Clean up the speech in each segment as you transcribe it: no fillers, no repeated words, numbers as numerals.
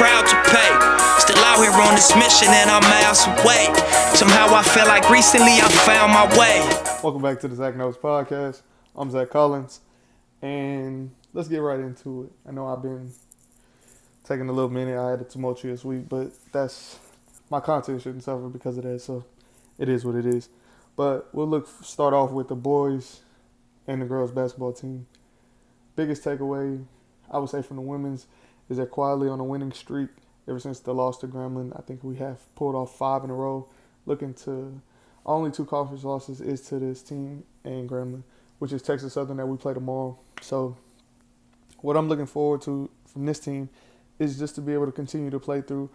proud to pay. Still out here on this mission and I'm miles away. Somehow I feel like recently I found my way. Welcome back to the Zach Knows Podcast. I'm Zach Collins, and let's get right into it. I know I've been taking a little minute. I had a tumultuous week, but that's my content shouldn't suffer because of that, so it is what it is. But we'll start off with the boys and the girls basketball team. Biggest takeaway, I would say, from the women's is they're quietly on a winning streak ever since the loss to Grambling. I think we have pulled off 5 in a row. Looking to only 2 conference losses is to this team and Grambling, which is Texas Southern that we play tomorrow. So what I'm looking forward to from this team is just to be able to continue to play through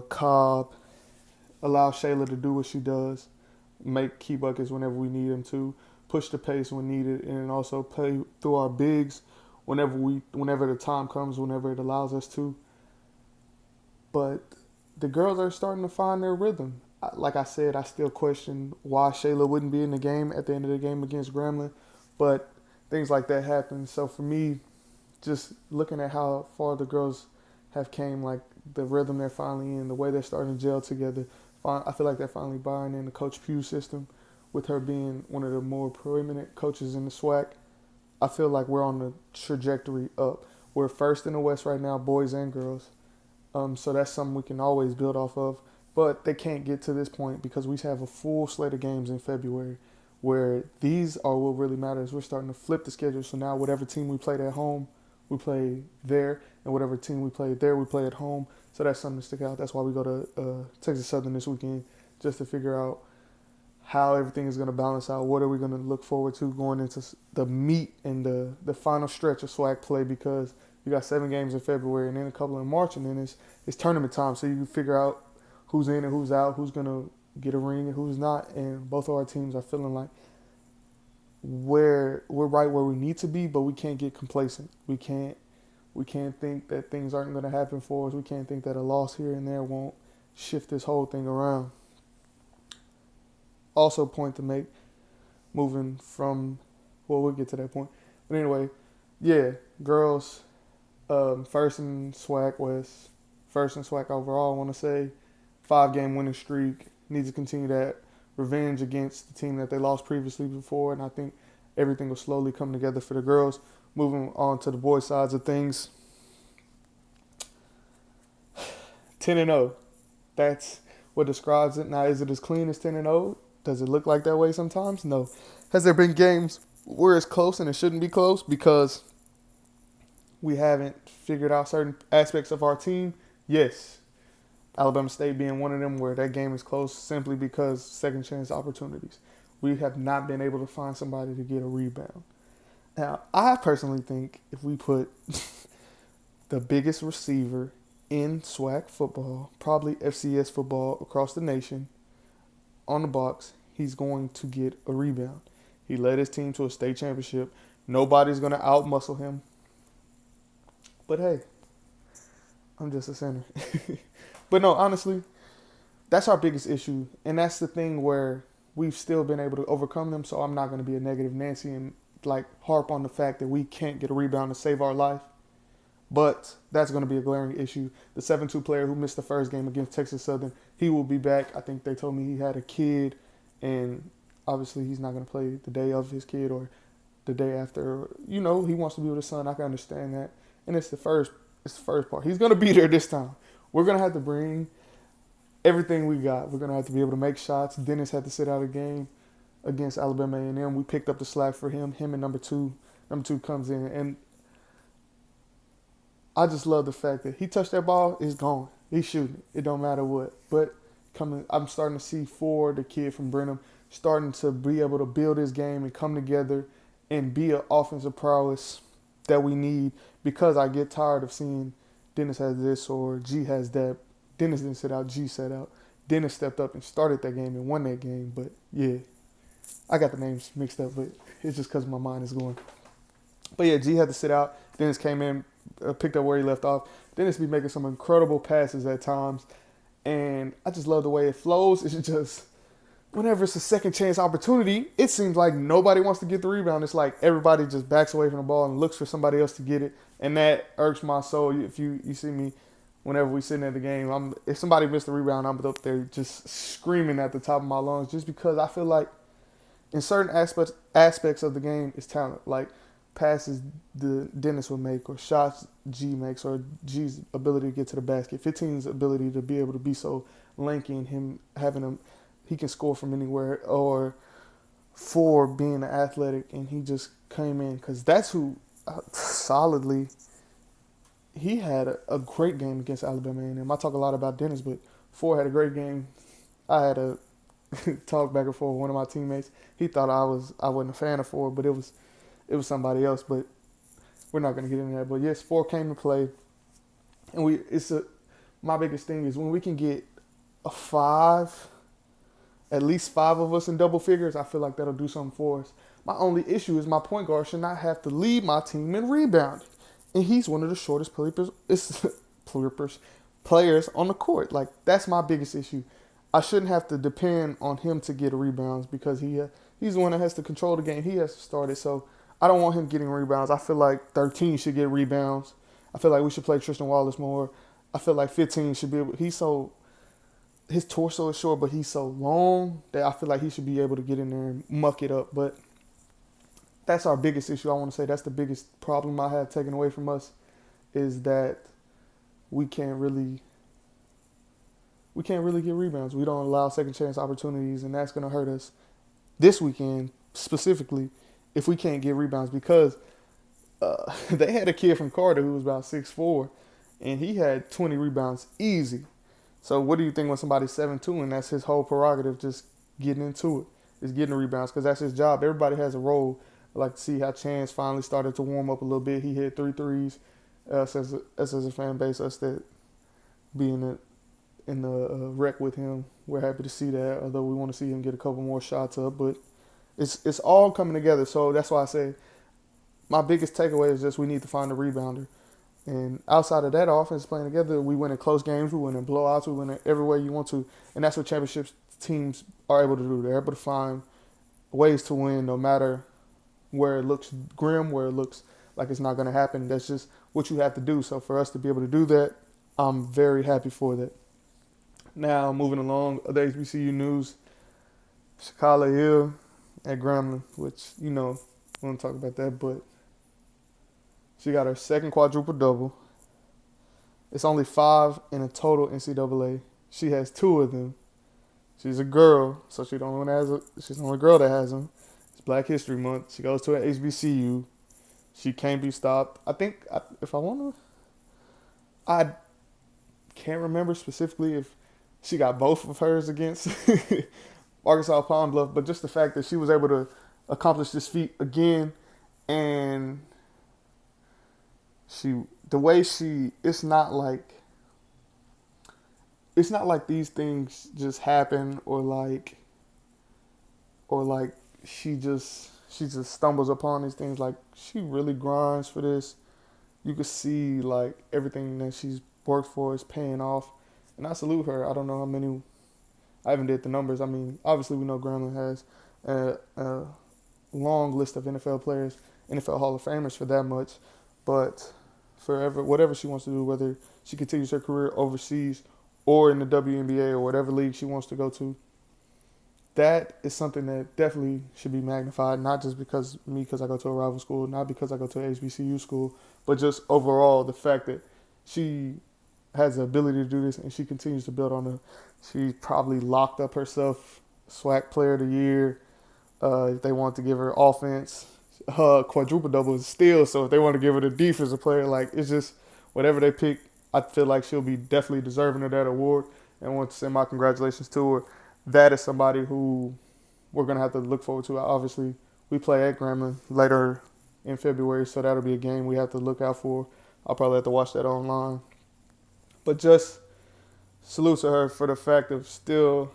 Cobb, allow Shayla to do what she does, make key buckets whenever we need them to, push the pace when needed, and also play through our bigs whenever the time comes, whenever it allows us to. But the girls are starting to find their rhythm. Like I said, I still question why Shayla wouldn't be in the game at the end of the game against Grambling, but things like that happen. So for me, just looking at how far the girls have came, like the rhythm they're finally in, the way they're starting to gel together, I feel like they're finally buying in the Coach Pugh system, with her being one of the more preeminent coaches in the SWAC. I feel like we're on the trajectory up. We're first in the West right now, boys and girls. So that's something we can always build off of. But they can't get to this point because we have a full slate of games in February where these are what really matters. We're starting to flip the schedule. So now whatever team we played at home, we play there. And whatever team we played there, we play at home. So that's something to stick out. That's why we go to Texas Southern this weekend, just to figure out how everything is going to balance out. What are we going to look forward to going into the meat and the final stretch of SWAC play, because you got 7 games in February and then a couple in March, and then it's tournament time. So you can figure out who's in and who's out, who's going to get a ring and who's not. And both of our teams are feeling like we're right where we need to be, but we can't get complacent. We can't think that things aren't going to happen for us. We can't think that a loss here and there won't shift this whole thing around. Also, point to make, moving from, well, we'll get to that point. But anyway, yeah, girls, first in SWAC West, first in SWAC overall, I want to say. 5-game winning streak, need to continue that revenge against the team that they lost previously before, and I think everything will slowly come together for the girls. Moving on to the boys' sides of things, 10-0. That's what describes it. Now, is it as clean as 10-0? Does it look like that way sometimes? No. Has there been games where it's close and it shouldn't be close because we haven't figured out certain aspects of our team? Yes. Alabama State being one of them where that game is close simply because second chance opportunities. We have not been able to find somebody to get a rebound. Now, I personally think if we put the biggest receiver in SWAC football, probably FCS football across the nation, on the box, he's going to get a rebound. He led his team to a state championship. Nobody's going to out-muscle him. But hey, I'm just a center. But no, honestly, that's our biggest issue. And that's the thing where we've still been able to overcome them. So I'm not going to be a negative Nancy and harp on the fact that we can't get a rebound to save our life. But that's going to be a glaring issue. The 7-2 player who missed the first game against Texas Southern, he will be back. I think they told me he had a kid, and obviously he's not going to play the day of his kid or the day after. You know, he wants to be with his son. I can understand that. And it's the first part. He's going to be there this time. We're going to have to bring everything we got. We're going to have to be able to make shots. Dennis had to sit out a game against Alabama A&M. We picked up the slack for him. Him and number two. Number 2 comes in, and I just love the fact that he touched that ball, it's gone. He's shooting. It don't matter what. But I'm starting to see Ford, the kid from Brenham, starting to be able to build his game and come together and be an offensive prowess that we need, because I get tired of seeing Dennis has this or G has that. Dennis didn't sit out, G sat out. Dennis stepped up and started that game and won that game. But, yeah, I got the names mixed up, but it's just because my mind is going. But, yeah, G had to sit out. Dennis came in, picked up where he left off. Dennis be making some incredible passes at times, and I just love the way it flows. It's just, whenever it's a second chance opportunity, it seems like nobody wants to get the rebound. It's like everybody just backs away from the ball and looks for somebody else to get it, and that irks my soul. If you see me whenever we sitting at the game, if somebody missed a rebound, I'm up there just screaming at the top of my lungs, just because I feel like in certain aspects of the game, it's talent. Like passes the Dennis will make, or shots G makes, or G's ability to get to the basket. 15's ability to be able to be so lanky, and him having him, he can score from anywhere, or 4 being athletic, and he just came in because that's who solidly. He had a great game against Alabama A&M. I talk a lot about Dennis, but 4 had a great game. I had a talk back and forth with one of my teammates. He thought I wasn't a fan of 4, but it was somebody else. But we're not gonna get into that. But yes, 4 came to play, and my biggest thing is when we can get a 5, at least 5 of us in double figures. I feel like that'll do something for us. My only issue is my point guard should not have to lead my team in rebounding, and he's one of the shortest players on the court. Like, that's my biggest issue. I shouldn't have to depend on him to get rebounds because he's the one that has to control the game. He has to start it. So I don't want him getting rebounds. I feel like 13 should get rebounds. I feel like we should play Tristan Wallace more. I feel like 15 should be able. His torso is short, but he's so long that I feel like he should be able to get in there and muck it up. But that's our biggest issue. I want to say that's the biggest problem I have taken away from us, is that we can't really get rebounds. We don't allow second chance opportunities, and that's going to hurt us this weekend specifically if we can't get rebounds, because they had a kid from Carter who was about 6'4", and he had 20 rebounds easy. So what do you think when somebody's 7'2", and that's his whole prerogative, just getting into it, is getting the rebounds, because that's his job. Everybody has a role. I like to see how Chance finally started to warm up a little bit. He hit 3 threes. Us as a fan base, us that being in the rec with him, we're happy to see that, although we want to see him get a couple more shots up. But it's all coming together. So that's why I say my biggest takeaway is just we need to find a rebounder. And outside of that, offense playing together, we win in close games, we win in blowouts, we win in every way you want to. And that's what championship teams are able to do. They're able to find ways to win no matter where it looks grim, where it looks like it's not going to happen. That's just what you have to do. So for us to be able to do that, I'm very happy for that. Now, moving along, other HBCU news, Shakala Hill at Grambling, which, we don't talk about that, but she got her second quadruple-double. It's only 5 in a total NCAA. She has 2 of them. She's a girl, so she's the only girl that has them. It's Black History Month. She goes to an HBCU. She can't be stopped. I think, if I want to, I can't remember specifically if she got both of hers against Arkansas Pine Bluff, but just the fact that she was able to accomplish this feat again, and it's not like these things just happen, or like she just stumbles upon these things. Like, she really grinds for this. You could see like everything that she's worked for is paying off, and I salute her. I don't know how many. I haven't did the numbers. I mean, obviously we know Grambling has a long list of NFL players, NFL Hall of Famers for that much, but whatever she wants to do, whether she continues her career overseas or in the WNBA or whatever league she wants to go to, that is something that definitely should be magnified, not just because I go to a rival school, not because I go to an HBCU school, but just overall the fact that she has the ability to do this and she continues to build on it. She probably locked up herself SWAC Player of the Year. If they want to give her offense, quadruple-double is still, so if they want to give her the defensive player, like, it's just whatever they pick, I feel like she'll be definitely deserving of that award, and I want to send my congratulations to her. That is somebody who we're going to have to look forward to. Obviously, we play at Grambling later in February, so that'll be a game we have to look out for. I'll probably have to watch that online. But just salute to her for the fact of still,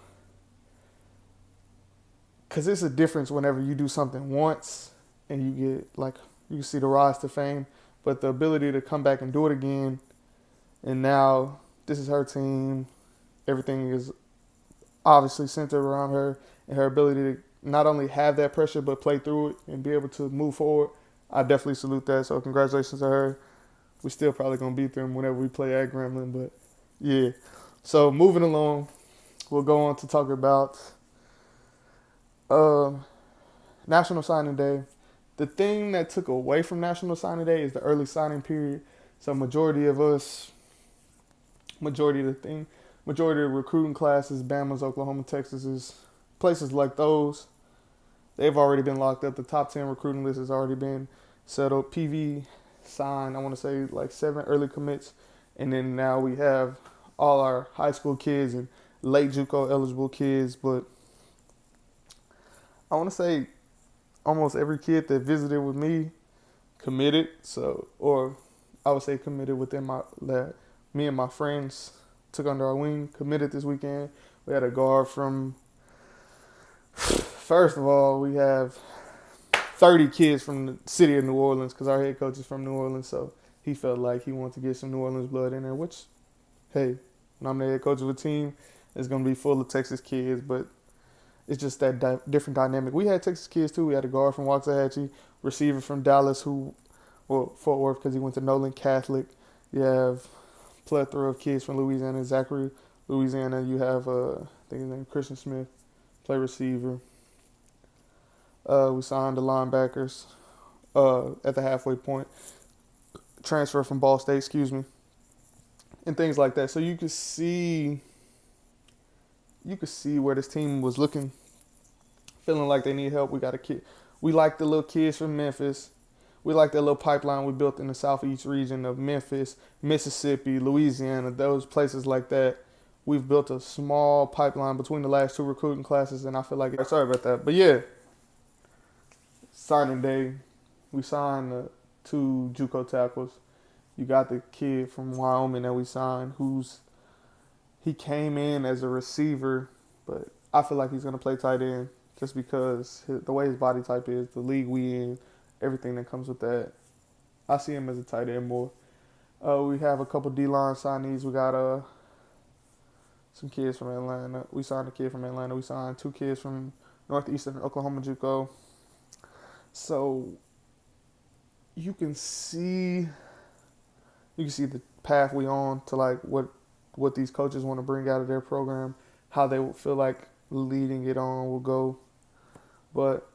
because it's a difference whenever you do something once and you get, like, you see the rise to fame, but the ability to come back and do it again, and now this is her team, everything is obviously centered around her and her ability to not only have that pressure but play through it and be able to move forward. I definitely salute that. So congratulations to her. We still probably gonna beat them whenever we play at Gremlin, but yeah. So moving along, we'll go on to talk about um, National Signing Day. The thing that took away from National Signing Day is the early signing period. So majority of us, majority of recruiting classes, Bama's, Oklahoma, Texas's, places like those, they've already been locked up. The top 10 recruiting list has already been settled. PV signed, I want to say like 7 early commits. And then now we have all our high school kids and late JUCO eligible kids. But I want to say almost every kid that visited with me committed. So, or I would say committed within my, that me and my friends took under our wing, committed this weekend. We had a guard from, first of all, we have 30 kids from the city of New Orleans because our head coach is from New Orleans. So he felt like he wanted to get some New Orleans blood in there, which, hey, when I'm the head coach of a team, it's going to be full of Texas kids, but it's just that different dynamic. We had Texas kids too. We had a guard from Waxahachie, receiver from Dallas Fort Worth because he went to Nolan Catholic. You have plethora of kids from Louisiana, Zachary, Louisiana. You have, I think his name is Christian Smith, play receiver. We signed the linebackers at the halfway point, transfer from Ball State, and things like that. So you could see where this team was looking, feeling like they need help. We got a kid. We like the little kids from Memphis. We like that little pipeline we built in the southeast region of Memphis, Mississippi, Louisiana, those places like that. We've built a small pipeline between the last 2 recruiting classes, and I feel like, sorry about that. But yeah, signing day, we signed the 2 JUCO tackles. You got the kid from Wyoming that we signed, he came in as a receiver, but I feel like he's going to play tight end just because the way his body type is, the league we in, everything that comes with that. I see him as a tight end more. We have a couple D-line signees. We got some kids from Atlanta. We signed a kid from Atlanta. We signed 2 kids from Northeastern Oklahoma JUCO. So you can see the path we on to like what these coaches want to bring out of their program, how they will feel like leading it on will go. But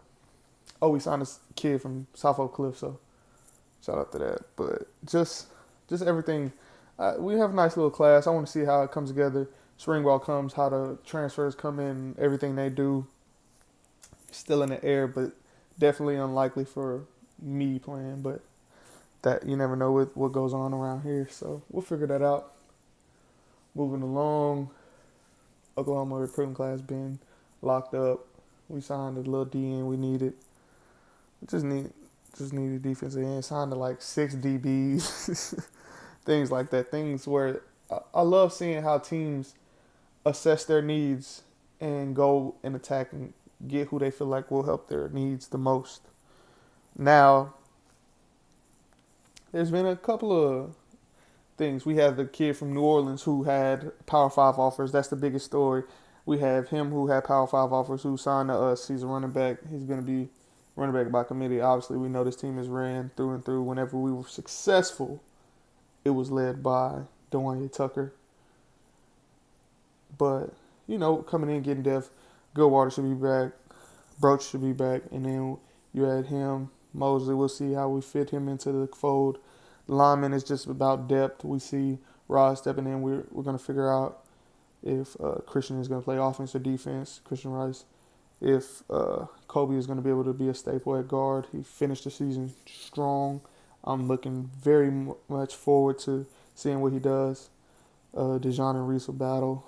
we signed a kid from South Oak Cliff, so shout out to that. But just everything. We have a nice little class. I want to see how it comes together. Spring ball comes, how the transfers come in, everything they do. Still in the air, but definitely unlikely for me playing. But that you never know what goes on around here, so we'll figure that out. Moving along, Oklahoma recruiting class been locked up. We signed a little DN we needed. Just needed defensive end. Signed to like 6 DBs, things like that. Things where I love seeing how teams assess their needs and go and attack and get who they feel like will help their needs the most. Now, there's been a couple of things. We have the kid from New Orleans who had Power 5 offers. That's the biggest story. We have him who had Power 5 offers who signed to us. He's a running back. He's going to be running back by committee. Obviously, we know this team is ran through and through. Whenever we were successful, it was led by Dwayne Tucker. But, coming in, getting depth, Goodwater should be back. Broach should be back. And then you had him, Mosley. We'll see how we fit him into the fold. Lineman is just about depth. We see Rod stepping in. We're going to figure out if Christian is going to play offense or defense, Christian Rice. If Kobe is going to be able to be a staple at guard. He finished the season strong. I'm looking very much forward to seeing what he does. Dejon and Reese will battle.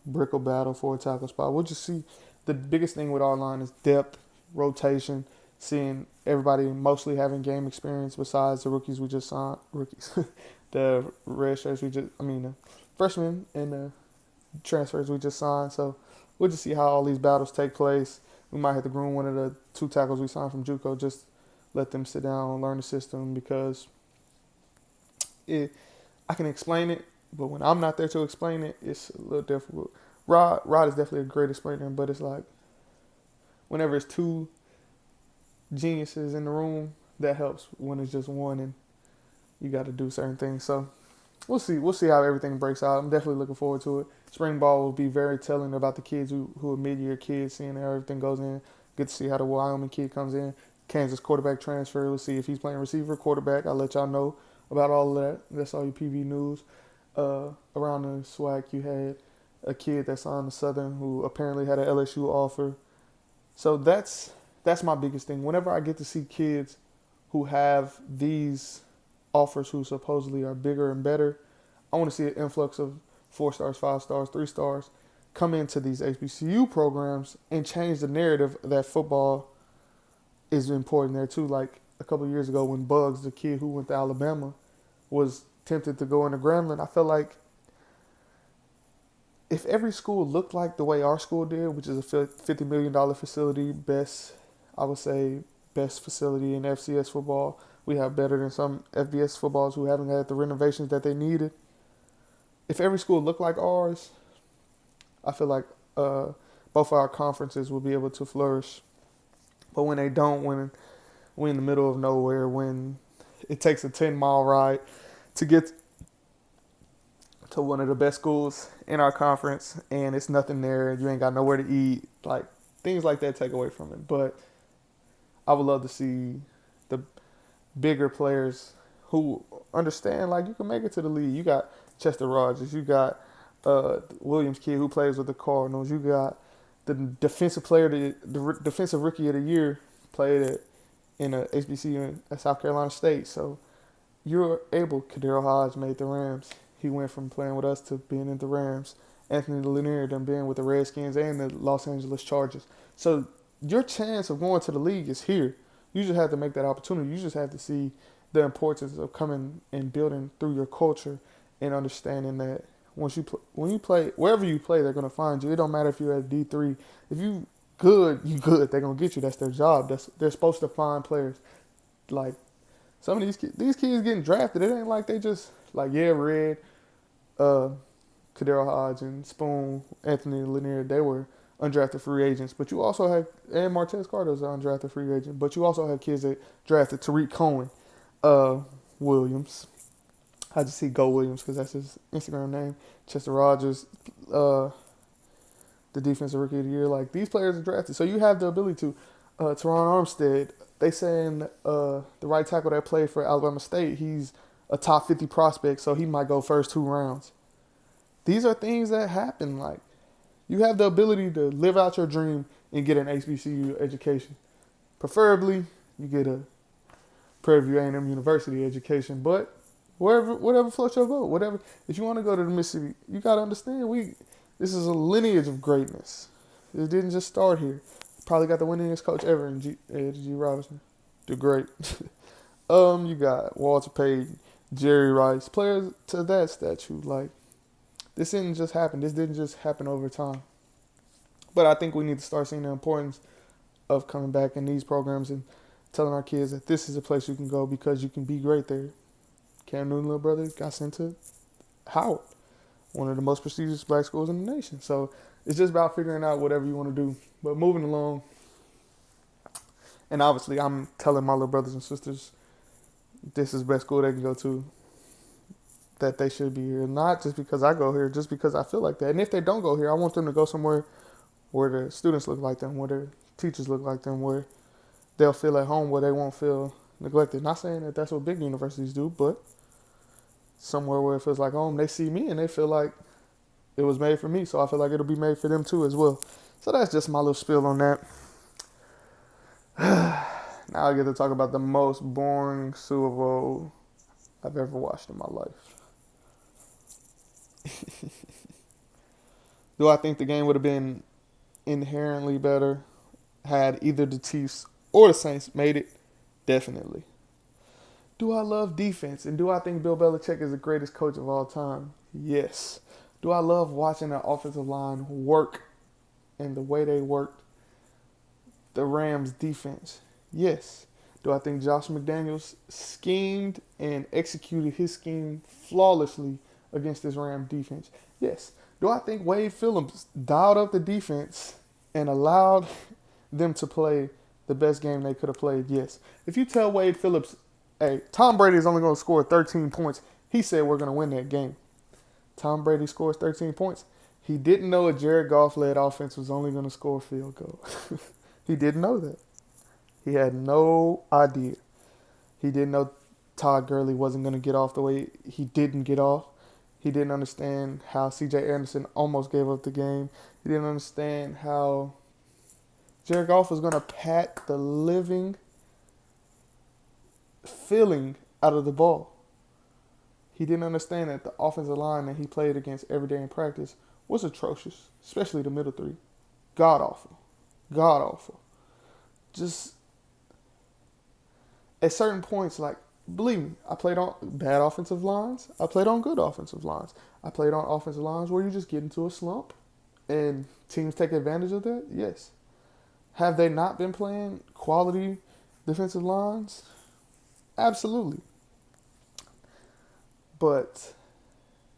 Brick will battle for a tackle spot. We'll just see. The biggest thing with our line is depth, rotation, seeing everybody mostly having game experience besides the rookies we just signed. The red shirts the freshmen and the transfers we just signed. So we'll just see how all these battles take place. We might have to groom one of the 2 tackles we signed from JUCO, just let them sit down and learn the system because I can explain it, but when I'm not there to explain it, it's a little difficult. Rod is definitely a great explainer, but it's like whenever it's 2 geniuses in the room, that helps when it's just one. And you got to do certain things. So we'll see. We'll see how everything breaks out. I'm definitely looking forward to it. Spring ball will be very telling about the kids who are mid-year kids, seeing how everything goes in. Good to see how the Wyoming kid comes in. Kansas quarterback transfer. We'll see if he's playing receiver, quarterback. I'll let y'all know about all of that. That's all your PV news. Around the SWAC, you had a kid that's on the Southern who apparently had an LSU offer. So that's my biggest thing. Whenever I get to see kids who have these offers who supposedly are bigger and better, I want to see an influx of 4 stars, 5 stars, 3 stars come into these HBCU programs and change the narrative that football is important there too. Like a couple of years ago when Bugs, the kid who went to Alabama, was tempted to go into Grambling, I felt like if every school looked like the way our school did, which is a $50 million facility, I would say best facility in FCS football. We have better than some FBS footballs who haven't had the renovations that they needed. If every school looked like ours, I feel like both of our conferences will be able to flourish. But when they don't, when we're in the middle of nowhere, when it takes a 10-mile ride to get to one of the best schools in our conference and it's nothing there, you ain't got nowhere to eat, like things like that take away from it. But I would love to see the bigger players who understand, like, you can make it to the league. You got Chester Rogers, you got Williams kid who plays with the Cardinals, you got the defensive defensive rookie of the year played in a HBCU at South Carolina State. So you're able. Kadero Hodge made the Rams. He went from playing with us to being in the Rams. Anthony Lanier done being with the Redskins and the Los Angeles Chargers. So your chance of going to the league is here. You just have to make that opportunity. You just have to see the importance of coming and building through your culture and understanding that when you play, wherever you play, they're going to find you. It don't matter if you're at D3. If you good, you good. They're going to get you. That's their job. They're supposed to find players. Like, some of these kids getting drafted, it ain't like they just, like, Red, Kadero Hodge and Spoon, Anthony Lanier, they were undrafted free agents. But you also have, and Martez Carter is an undrafted free agent. But you also have kids that drafted. Tariq Cohen, Williams. I just see Go Williams because that's his Instagram name. Chester Rogers, the defensive rookie of the year. Like, these players are drafted. So you have the ability to. Teron Armstead, they saying the right tackle that played for Alabama State, he's a top 50 prospect, so he might go first 2 rounds. These are things that happen. Like, you have the ability to live out your dream and get an HBCU education. Preferably, you get a Prairie View A&M University education, but whatever floats your boat, whatever. If you want to go to the Mississippi, you got to understand this is a lineage of greatness. It didn't just start here. Probably got the winningest coach ever in G. Robinson. The great. You got Walter Payton, Jerry Rice, players to that statue. Like, this didn't just happen. This didn't just happen over time. But I think we need to start seeing the importance of coming back in these programs and telling our kids that this is a place you can go because you can be great there. Cam Newton, little brother, got sent to Howard, one of the most prestigious black schools in the nation. So it's just about figuring out whatever you want to do. But moving along, and obviously I'm telling my little brothers and sisters this is the best school they can go to, that they should be here. Not just because I go here, just because I feel like that. And if they don't go here, I want them to go somewhere where the students look like them, where the teachers look like them, where they'll feel at home, where they won't feel neglected. Not saying that that's what big universities do, but somewhere where it feels like home. They see me and they feel like it was made for me, so I feel like it'll be made for them too as well. So that's just my little spiel on that. Now I get to talk about the most boring Super Bowl I've ever watched in my life. Do I think the game would have been inherently better had either the Chiefs or the Saints made it? Definitely. Do I love defense? And do I think Bill Belichick is the greatest coach of all time? Yes. Do I love watching the offensive line work and the way they worked the Rams defense? Yes. Do I think Josh McDaniels schemed and executed his scheme flawlessly against this Ram defense? Yes. Do I think Wade Phillips dialed up the defense and allowed them to play the best game they could have played? Yes. If you tell Wade Phillips Hey, Tom Brady is only going to score 13 points. He said we're going to win that game. Tom Brady scores 13 points. He didn't know a Jared Goff-led offense was only going to score a field goal. He didn't know that. He had no idea. He didn't know Todd Gurley wasn't going to get off the way he didn't get off. He didn't understand how C.J. Anderson almost gave up the game. He didn't understand how Jared Goff was going to pat the living filling out of the ball. He didn't understand that the offensive line that he played against every day in practice was atrocious, especially the middle three. God awful. God awful. Just at certain points, like, believe me, I played on bad offensive lines. I played on good offensive lines. I played on offensive lines where you just get into a slump and teams take advantage of that. Yes. Have they not been playing quality defensive lines? Absolutely. But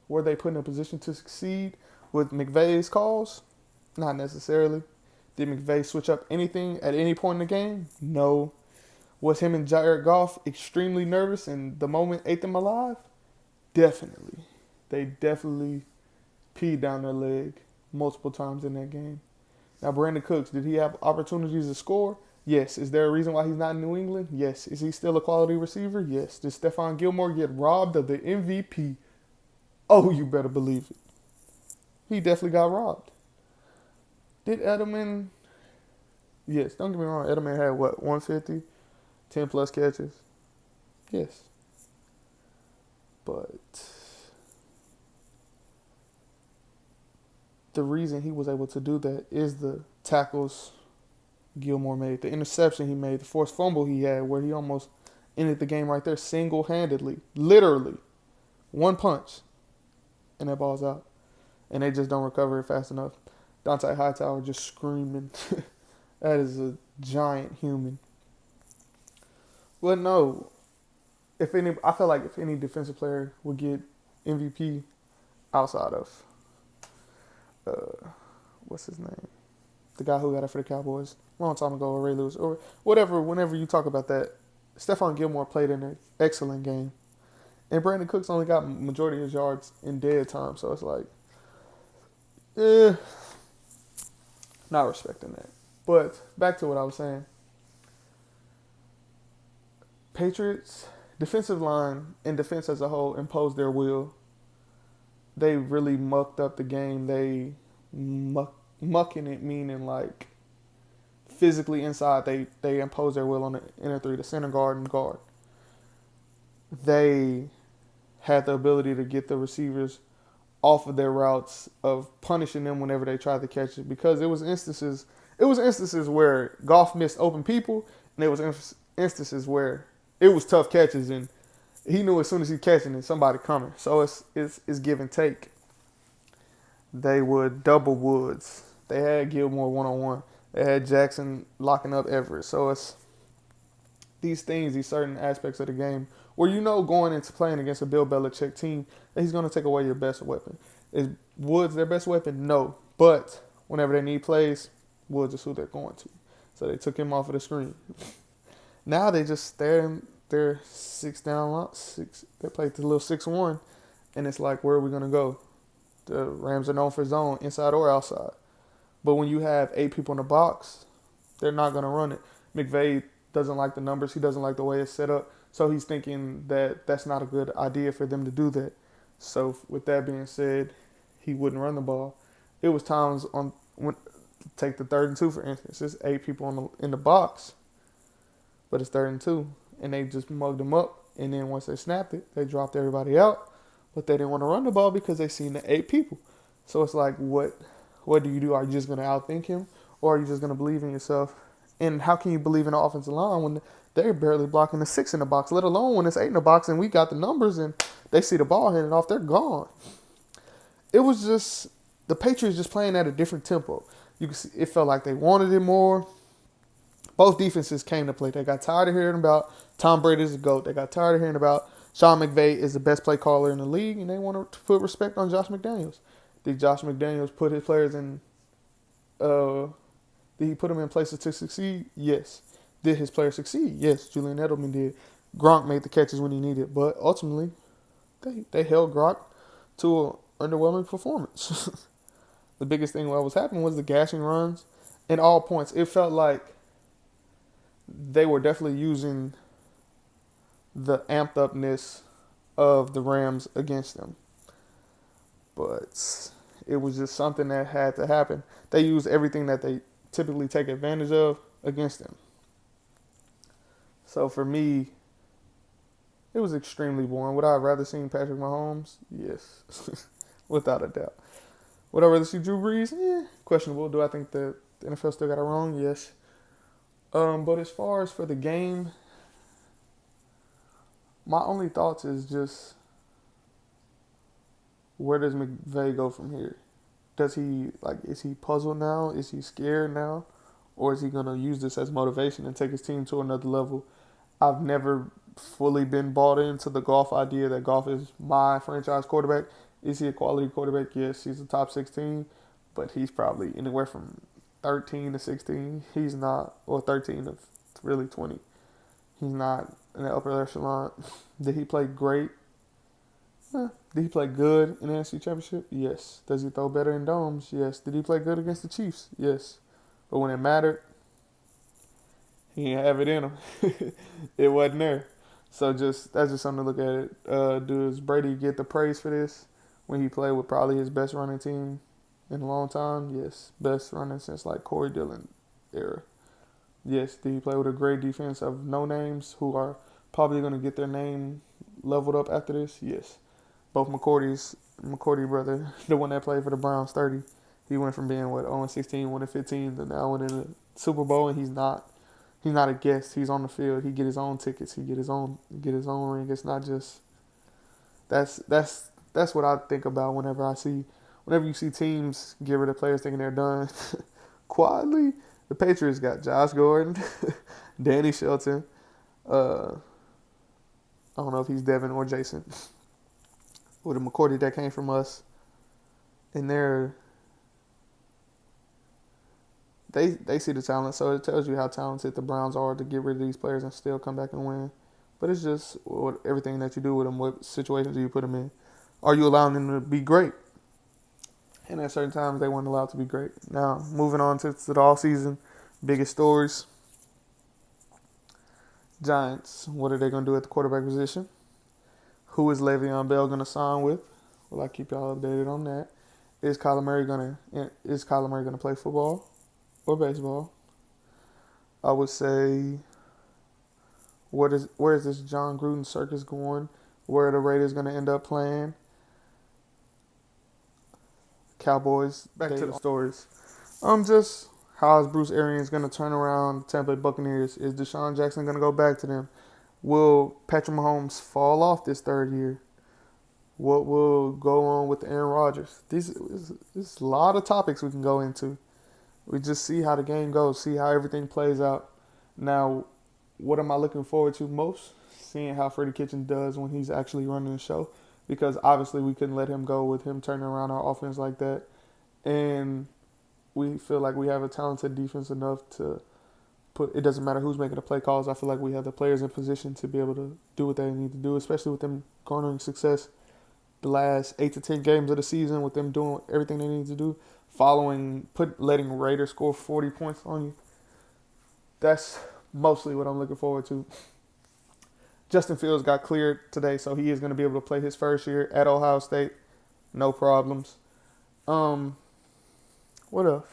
were they put in a position to succeed with McVay's calls? Not necessarily. Did McVay switch up anything at any point in the game? No. Was him and Jared Goff extremely nervous and the moment ate them alive? Definitely. They definitely peed down their leg multiple times in that game. Now, Brandon Cooks, did he have opportunities to score? Yes. Is there a reason why he's not in New England? Yes. Is he still a quality receiver? Yes. Did Stephon Gilmore get robbed of the MVP? Oh, you better believe it. He definitely got robbed. Did Edelman? Yes, don't get me wrong. Edelman had, 150? 10 plus catches? Yes. But the reason he was able to do that is the tackles Gilmore made, the interception he made, the forced fumble he had where he almost ended the game right there single-handedly. Literally. One punch. And that ball's out. And they just don't recover it fast enough. Dante Hightower just screaming. That is a giant human. Well, no. I feel like if any defensive player would get MVP outside of, what's his name? The guy who got it for the Cowboys a long time ago, or Ray Lewis, or whatever, whenever you talk about that, Stephon Gilmore played in an excellent game. And Brandon Cooks only got majority of his yards in dead time, so it's like, not respecting that. But back to what I was saying. Patriots, defensive line and defense as a whole imposed their will. They really mucked up the game. They mucking it, meaning like physically inside. They imposed their will on the inner three, the center guard and guard. They had the ability to get the receivers off of their routes, of punishing them whenever they tried to catch it, because it was instances where Goff missed open people, and there was instances where it was tough catches, and he knew as soon as he catching it, somebody coming. So it's give and take. They would double Woods. They had Gilmore one-on-one. They had Jackson locking up Everett. So it's these things, these certain aspects of the game where you know going into playing against a Bill Belichick team that he's going to take away your best weapon. Is Woods their best weapon? No. But whenever they need plays, Woods is who they're going to. So they took him off of the screen. Now they just they're 6 down, they played the little 6-1, and it's like, where are we going to go? The Rams are known for zone, inside or outside. But when you have 8 people in the box, they're not going to run it. McVay doesn't like the numbers. He doesn't like the way it's set up. So he's thinking that that's not a good idea for them to do that. So with that being said, he wouldn't run the ball. It was times take the 3rd and 2, for instance. There's 8 people in the box, but it's 3rd and 2. And they just mugged them up. And then once they snapped it, they dropped everybody out. But they didn't want to run the ball because they seen the 8 people. So it's like, what do you do? Are you just going to outthink him? Or are you just going to believe in yourself? And how can you believe in the offensive line when they're barely blocking the 6 in the box, let alone when it's 8 in the box and we got the numbers and they see the ball handed off, they're gone. It was just the Patriots just playing at a different tempo. You can see it felt like they wanted it more. Both defenses came to play. They got tired of hearing about Tom Brady is the GOAT. They got tired of hearing about Sean McVay is the best play caller in the league, and they want to put respect on Josh McDaniels. Did Josh McDaniels put his players in did he put them in places to succeed? Yes. Did his players succeed? Yes. Julian Edelman did. Gronk made the catches when he needed, but ultimately they held Gronk to an underwhelming performance. The biggest thing what was happening was the gashing runs and all points. It felt like they were definitely using the amped upness of the Rams against them. But it was just something that had to happen. They used everything that they typically take advantage of against them. So for me, it was extremely boring. Would I have rather seen Patrick Mahomes? Yes, without a doubt. Would I rather see Drew Brees? Questionable. Do I think that the NFL still got it wrong? Yes. But as far as for the game, my only thoughts is just where does McVay go from here? Does he is he puzzled now? Is he scared now? Or is he gonna use this as motivation and take his team to another level? I've never fully been bought into the Goff idea that Goff is my franchise quarterback. Is he a quality quarterback? Yes, he's a top 16, but he's probably anywhere from 13 to 16. He's not, or 13 to really 20. He's not in the upper echelon. Did he play great? Did he play good in the NFC Championship? Yes. Does he throw better in domes? Yes. Did he play good against the Chiefs? Yes. But when it mattered, he didn't have it in him. It wasn't there. So that's just something to look at it. Does Brady get the praise for this when he played with probably his best running team in a long time? Yes. Best running since like Corey Dillon era. Yes. Did he play with a great defense of no names who are probably going to get their name leveled up after this? Yes. Both McCourty brother, the one that played for the Browns, 30. He went from being 0-16, 1-15, to now winning the Super Bowl, and he's not a guest. He's on the field. He get his own tickets. He get his own ring. It's not just that's what I think about whenever you see teams get rid of players thinking they're done. Quietly, the Patriots got Josh Gordon, Danny Shelton. I don't know if he's Devin or Jason. With a McCourty that came from us, and they see the talent, so it tells you how talented the Browns are to get rid of these players and still come back and win. But it's just everything that you do with them, what situations do you put them in? Are you allowing them to be great? And at certain times, they weren't allowed to be great. Now, moving on to the offseason, biggest stories. Giants, what are they going to do at the quarterback position? Who is Le'Veon Bell going to sign with? Well, I keep y'all updated on that. Is Kyler Murray going to play football or baseball? I would say, where is this John Gruden circus going? Where are the Raiders going to end up playing? Cowboys. Back to the stories. Just how is Bruce Arians going to turn around the Tampa Bay Buccaneers? Is Deshaun Jackson going to go back to them? Will Patrick Mahomes fall off this third year? What will go on with Aaron Rodgers? There's a lot of topics we can go into. We just see how the game goes, see how everything plays out. Now, what am I looking forward to most? Seeing how Freddie Kitchens does when he's actually running the show. Because obviously we couldn't let him go with him turning around our offense like that. And we feel like we have a talented defense enough to it doesn't matter who's making the play calls. I feel like we have the players in position to be able to do what they need to do, especially with them garnering success the last 8 to 10 games of the season, with them doing everything they need to do, letting Raiders score 40 points on you. That's mostly what I'm looking forward to. Justin Fields got cleared today, so he is going to be able to play his first year at Ohio State. No problems. What else?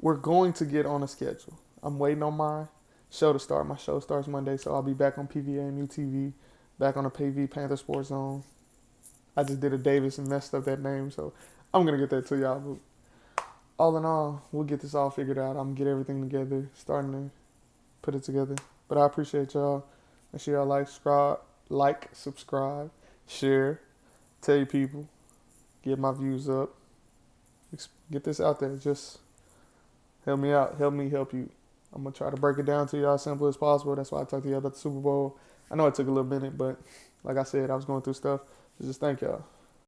We're going to get on a schedule. I'm waiting on my show to start. My show starts Monday, so I'll be back on PVA MUTV, back on the PV Panther Sports Zone. I just did a Davis and messed up that name, so I'm going to get that to y'all. But all in all, we'll get this all figured out. I'm going to get everything together, starting to put it together. But I appreciate y'all. Make sure y'all subscribe, share, tell your people, get my views up, get this out there. Just help me out. Help me help you. I'm going to try to break it down to y'all as simple as possible. That's why I talked to y'all about the Super Bowl. I know it took a little minute, but like I said, I was going through stuff. So just thank y'all.